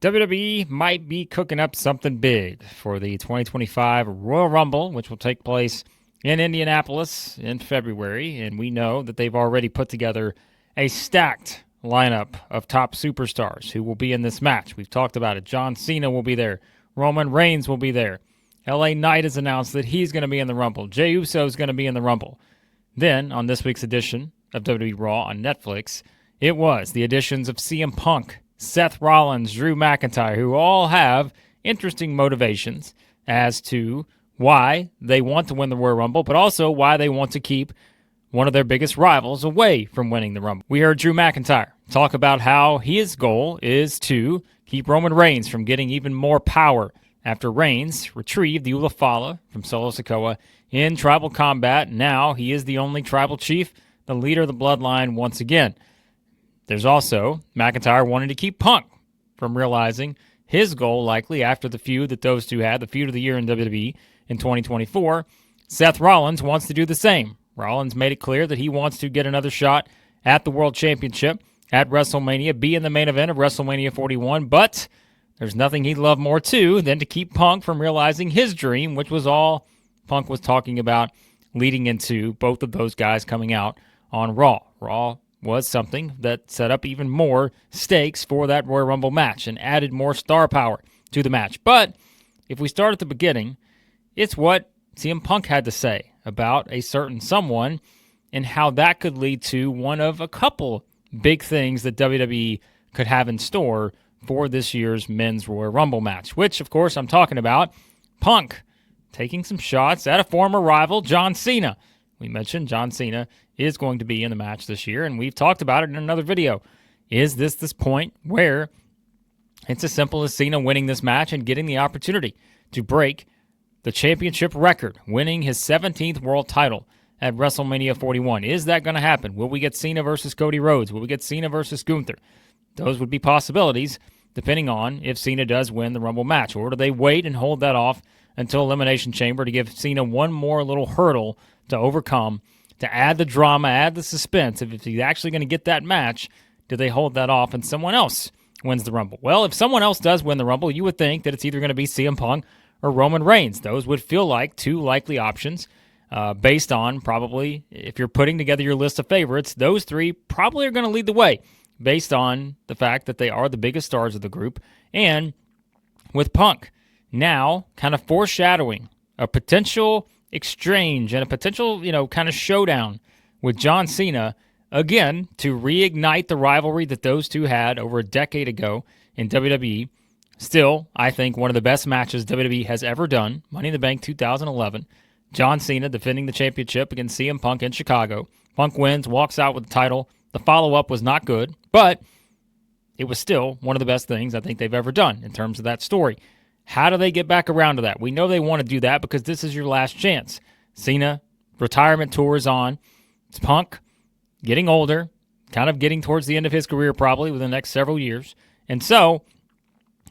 WWE might be cooking up something big for the 2025 Royal Rumble, which will take place in Indianapolis in February. And we know that they've already put together a stacked lineup of top superstars who will be in this match. We've talked about it. John Cena will be there. Roman Reigns will be there. LA Knight has announced that he's going to be in the Rumble. Jey Uso is going to be in the Rumble. Then, on this week's edition of WWE Raw on Netflix, it was the additions of CM Punk, Seth Rollins, Drew McIntyre, who all have interesting motivations as to why they want to win the Royal Rumble, but also why they want to keep one of their biggest rivals away from winning the Rumble. We heard Drew McIntyre talk about how his goal is to keep Roman Reigns from getting even more power after Reigns retrieved the Ulafala from Solo Sikoa in tribal combat. Now he is the only tribal chief, the leader of the bloodline once again. There's also McIntyre wanting to keep Punk from realizing his goal likely after the feud that those two had, the feud of the year in WWE in 2024. Seth Rollins wants to do the same. Rollins made it clear that he wants to get another shot at the World Championship at WrestleMania, be in the main event of WrestleMania 41, but there's nothing he'd love more too than to keep Punk from realizing his dream, which was all Punk was talking about leading into both of those guys coming out on Raw. Raw was something that set up even more stakes for that Royal Rumble match and added more star power to the match. But if we start at the beginning, it's what CM Punk had to say about a certain someone and how that could lead to one of a couple big things that WWE could have in store for this year's Men's Royal Rumble match, which, of course, I'm talking about Punk taking some shots at a former rival, John Cena. We mentioned John Cena is going to be in the match this year, and we've talked about it in another video. Is this point where it's as simple as Cena winning this match and getting the opportunity to break the championship record, winning his 17th world title at WrestleMania 41? Is that going to happen? Will we get Cena versus Cody Rhodes? Will we get Cena versus Gunther? Those would be possibilities, depending on if Cena does win the Rumble match. Or do they wait and hold that off until Elimination Chamber to give Cena one more little hurdle to overcome, to add the drama, add the suspense? If he's actually going to get that match, do they hold that off and someone else wins the Rumble? Well, if someone else does win the Rumble, you would think that it's either going to be CM Punk or Roman Reigns. Those would feel like two likely options based on probably, if you're putting together your list of favorites, those three probably are going to lead the way based on the fact that they are the biggest stars of the group. And with Punk now kind of foreshadowing a potential exchange and a potential, kind of showdown with John Cena, again, to reignite the rivalry that those two had over a decade ago in WWE. Still, I think one of the best matches WWE has ever done, Money in the Bank 2011. John Cena defending the championship against CM Punk in Chicago. Punk wins, walks out with the title. The follow-up was not good, but it was still one of the best things I think they've ever done in terms of that story. How do they get back around to that? We know they want to do that because this is your last chance. Cena, retirement tour is on. It's Punk getting older, kind of getting towards the end of his career probably within the next several years. And so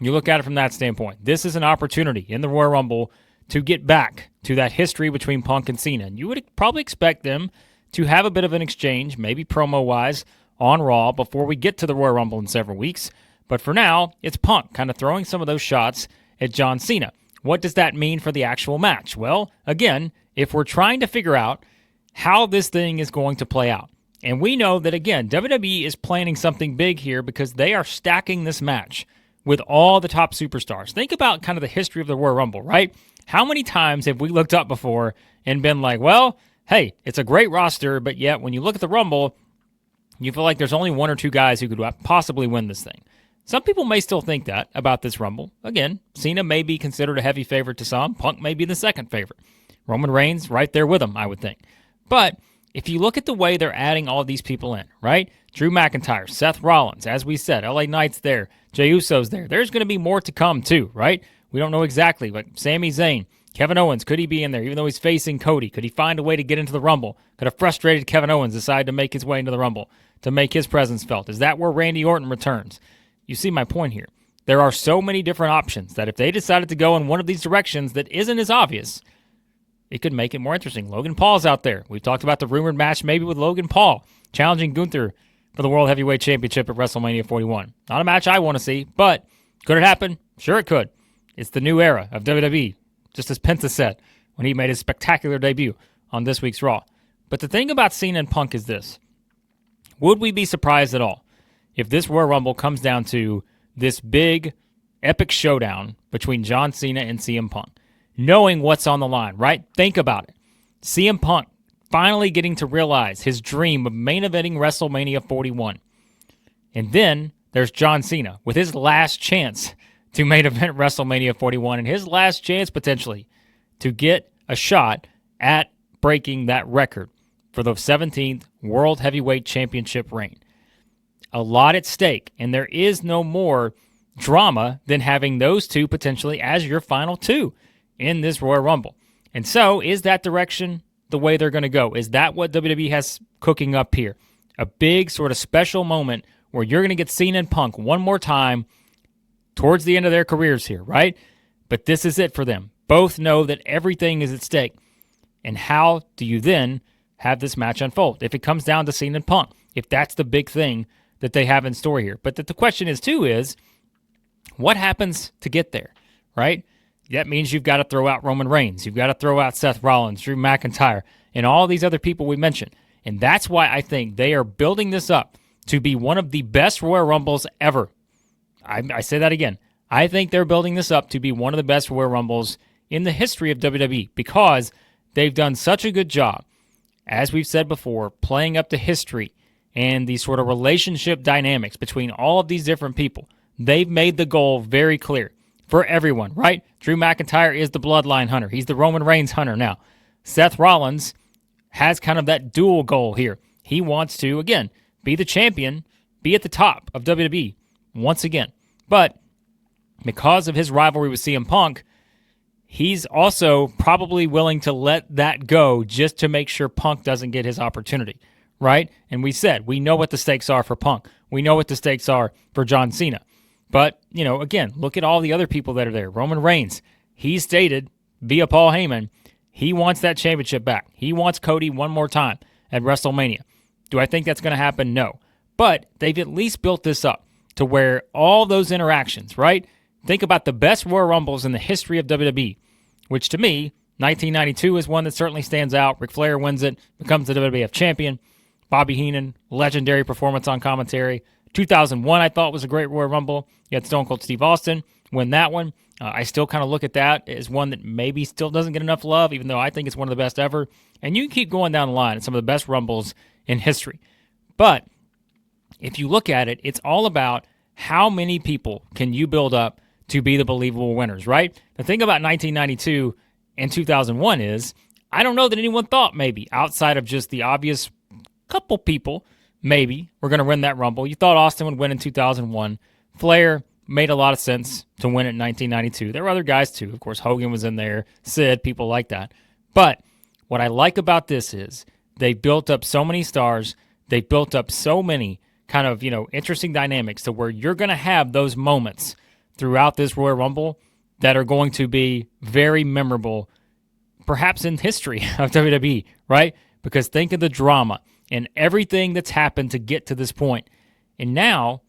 you look at it from that standpoint. This is an opportunity in the Royal Rumble to get back to that history between Punk and Cena. And you would probably expect them to have a bit of an exchange, maybe promo-wise, on Raw before we get to the Royal Rumble in several weeks. But for now, it's Punk kind of throwing some of those shots at John Cena. What does that mean for the actual match? Well, again, if we're trying to figure out how this thing is going to play out, and we know that, again, WWE is planning something big here because they are stacking this match with all the top superstars. Think about kind of the history of the Royal Rumble, right? How many times have we looked up before and been like, well, hey, it's a great roster, but yet when you look at the Rumble, you feel like there's only one or two guys who could possibly win this thing. Some people may still think that about this Rumble. Again, Cena may be considered a heavy favorite to some. Punk may be the second favorite. Roman Reigns right there with him, I would think. But if you look at the way they're adding all these people in, right? Drew McIntyre, Seth Rollins, as we said, LA Knight's there, Jey Uso's there. There's going to be more to come too, right? We don't know exactly, but Sami Zayn, Kevin Owens, could he be in there even though he's facing Cody? Could he find a way to get into the Rumble? Could a frustrated Kevin Owens decide to make his way into the Rumble, to make his presence felt? Is that where Randy Orton returns? You see my point here. There are so many different options that if they decided to go in one of these directions that isn't as obvious, it could make it more interesting. Logan Paul's out there. We've talked about the rumored match maybe with Logan Paul challenging Gunther for the World Heavyweight Championship at WrestleMania 41. Not a match I want to see, but Could it happen? Sure it could. It's the new era of WWE, just as Penta said when he made his spectacular debut on this week's Raw. But the thing about Cena and Punk is this. Would we be surprised at all if this Royal Rumble comes down to this big, epic showdown between John Cena and CM Punk? Knowing what's on the line, right? Think about it. CM Punk finally getting to realize his dream of main eventing WrestleMania 41. And then there's John Cena with his last chance to main event WrestleMania 41 and his last chance potentially to get a shot at breaking that record for the 17th World Heavyweight Championship reign. A lot at stake, and there is no more drama than having those two potentially as your final two in this Royal Rumble. And so, is that direction the way they're going to go? Is that what WWE has cooking up here? A big sort of special moment where you're going to get Cena and Punk one more time towards the end of their careers here, right? But this is it for them. Both know that everything is at stake. And how do you then have this match unfold? If it comes down to Cena and Punk, if that's the big thing that they have in store here. But the question is, too, is what happens to get there, right? That means you've got to throw out Roman Reigns. You've got to throw out Seth Rollins, Drew McIntyre, and all these other people we mentioned. And that's why I think they are building this up to be one of the best Royal Rumbles ever. I say that again. I think they're building this up to be one of the best Royal Rumbles in the history of WWE because they've done such a good job, as we've said before, playing up the history and the sort of relationship dynamics between all of these different people. They've made the goal very clear for everyone, right? Drew McIntyre is the bloodline hunter. He's the Roman Reigns hunter now. Seth Rollins has kind of that dual goal here. He wants to, again, be the champion, be at the top of WWE once again. But because of his rivalry with CM Punk, he's also probably willing to let that go just to make sure Punk doesn't get his opportunity, right? And we said, we know what the stakes are for Punk. We know what the stakes are for John Cena. But, again, look at all the other people that are there. Roman Reigns, he stated via Paul Heyman, he wants that championship back. He wants Cody one more time at WrestleMania. Do I think that's going to happen? No. But they've at least built this up to where all those interactions, right? Think about the best Royal Rumbles in the history of WWE, which to me, 1992 is one that certainly stands out. Ric Flair wins it, becomes the WWF champion. Bobby Heenan, legendary performance on commentary. 2001, I thought, was a great Royal Rumble. You had Stone Cold Steve Austin win that one. I still kind of look at that as one that maybe still doesn't get enough love, even though I think it's one of the best ever. And you can keep going down the line. It's some of the best Rumbles in history. But if you look at it, it's all about how many people can you build up to be the believable winners, right? The thing about 1992 and 2001 is, I don't know that anyone thought maybe, outside of just the obvious couple people, maybe we're going to win that Rumble. You thought Austin would win in 2001. Flair made a lot of sense to win it in 1992. There were other guys too. Of course, Hogan was in there, Sid, people like that. But what I like about this is they built up so many stars. They built up so many kind of, interesting dynamics to where you're going to have those moments throughout this Royal Rumble that are going to be very memorable, perhaps in history of WWE, right? Because think of the drama and everything that's happened to get to this point. And now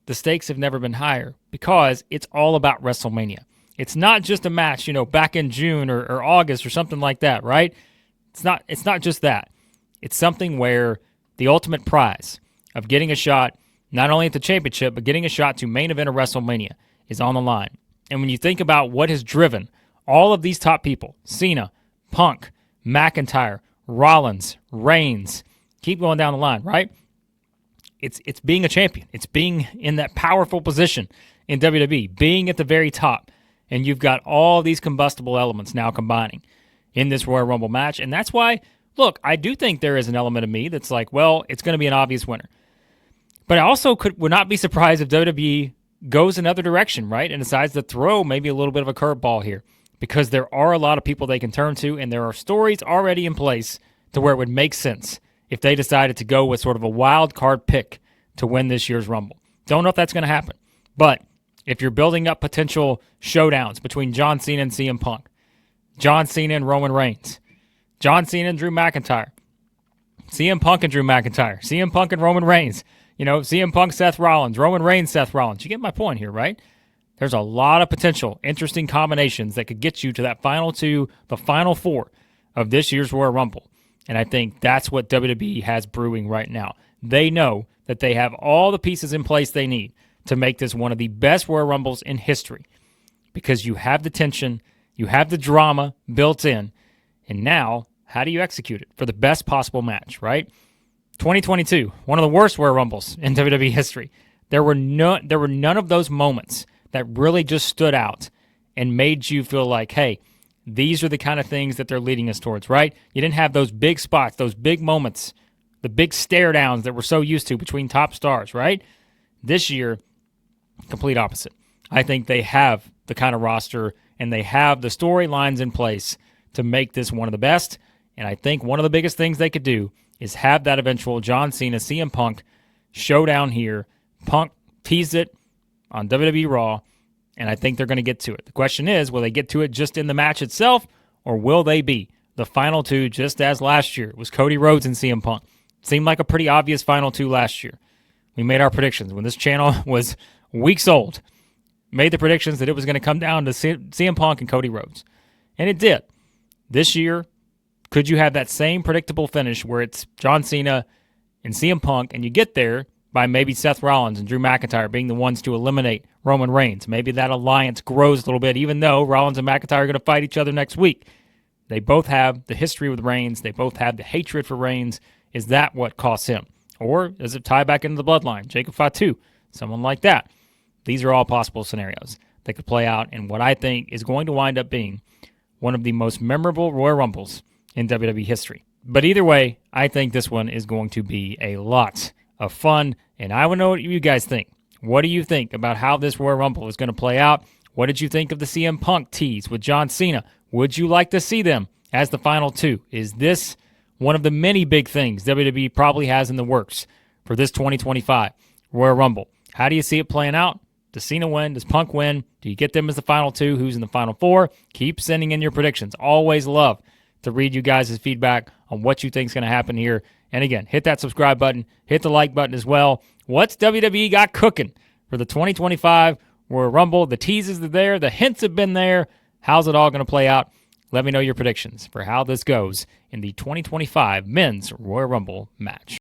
the stakes have never been higher because it's all about WrestleMania. It's not just a match, back in June or August or something like that, right? It's not just that. It's something where the ultimate prize of getting a shot, not only at the championship, but getting a shot to main event of WrestleMania is on the line. And when you think about what has driven all of these top people, Cena, Punk, McIntyre, Rollins, Reigns, keep going down the line, right? It's being a champion. It's being in that powerful position in WWE, being at the very top. And you've got all these combustible elements now combining in this Royal Rumble match. And that's why, look, I do think there is an element of me that's like, well, it's going to be an obvious winner. But I also would not be surprised if WWE goes another direction, right? And decides to throw maybe a little bit of a curveball here. Because there are a lot of people they can turn to, and there are stories already in place to where it would make sense if they decided to go with sort of a wild card pick to win this year's Rumble. Don't know if that's going to happen. But if you're building up potential showdowns between John Cena and CM Punk, John Cena and Roman Reigns, John Cena and Drew McIntyre, CM Punk and Drew McIntyre, CM Punk and Roman Reigns, CM Punk, Seth Rollins, Roman Reigns, Seth Rollins. You get my point here, right? There's a lot of potential, interesting combinations that could get you to that final two, the final four of this year's Royal Rumble. And I think that's what WWE has brewing right now. They know that they have all the pieces in place they need to make this one of the best Royal Rumbles in history, because you have the tension, you have the drama built in, and now how do you execute it for the best possible match, right? 2022, one of the worst Royal Rumbles in WWE history. There were none of those moments that really just stood out and made you feel like, hey, these are the kind of things that they're leading us towards, right? You didn't have those big spots, those big moments, the big stare downs that we're so used to between top stars, right? This year, complete opposite. I think they have the kind of roster and they have the storylines in place to make this one of the best. And I think one of the biggest things they could do is have that eventual John Cena, CM Punk showdown here. Punk teased it on WWE Raw, and I think they're going to get to it. The question is, will they get to it just in the match itself, or will they be the final two just as last year? It was Cody Rhodes and CM Punk. Seemed like a pretty obvious final two last year. We made our predictions when this channel was weeks old. Made the predictions that it was going to come down to CM Punk and Cody Rhodes. And it did. This year, could you have that same predictable finish where it's John Cena and CM Punk, and you get there by maybe Seth Rollins and Drew McIntyre being the ones to eliminate Roman Reigns? Maybe that alliance grows a little bit, even though Rollins and McIntyre are going to fight each other next week. They both have the history with Reigns. They both have the hatred for Reigns. Is that what costs him? Or does it tie back into the bloodline? Jacob Fatu, someone like that. These are all possible scenarios that could play out in what I think is going to wind up being one of the most memorable Royal Rumbles in WWE history. But either way, I think this one is going to be a lot of fun, and I want to know what you guys think. What do you think about how this Royal Rumble is going to play out? What did you think of the CM Punk tease with John Cena? Would you like to see them as the final two? Is this one of the many big things WWE probably has in the works for this 2025 Royal Rumble? How do you see it playing out? Does Cena win? Does Punk win? Do you get them as the final two? Who's in the final four? Keep sending in your predictions. Always love to read you guys' feedback on what you think is going to happen here. And again, hit that subscribe button. Hit the like button as well. What's WWE got cooking for the 2025 Royal Rumble? The teases are there. The hints have been there. How's it all going to play out? Let me know your predictions for how this goes in the 2025 Men's Royal Rumble match.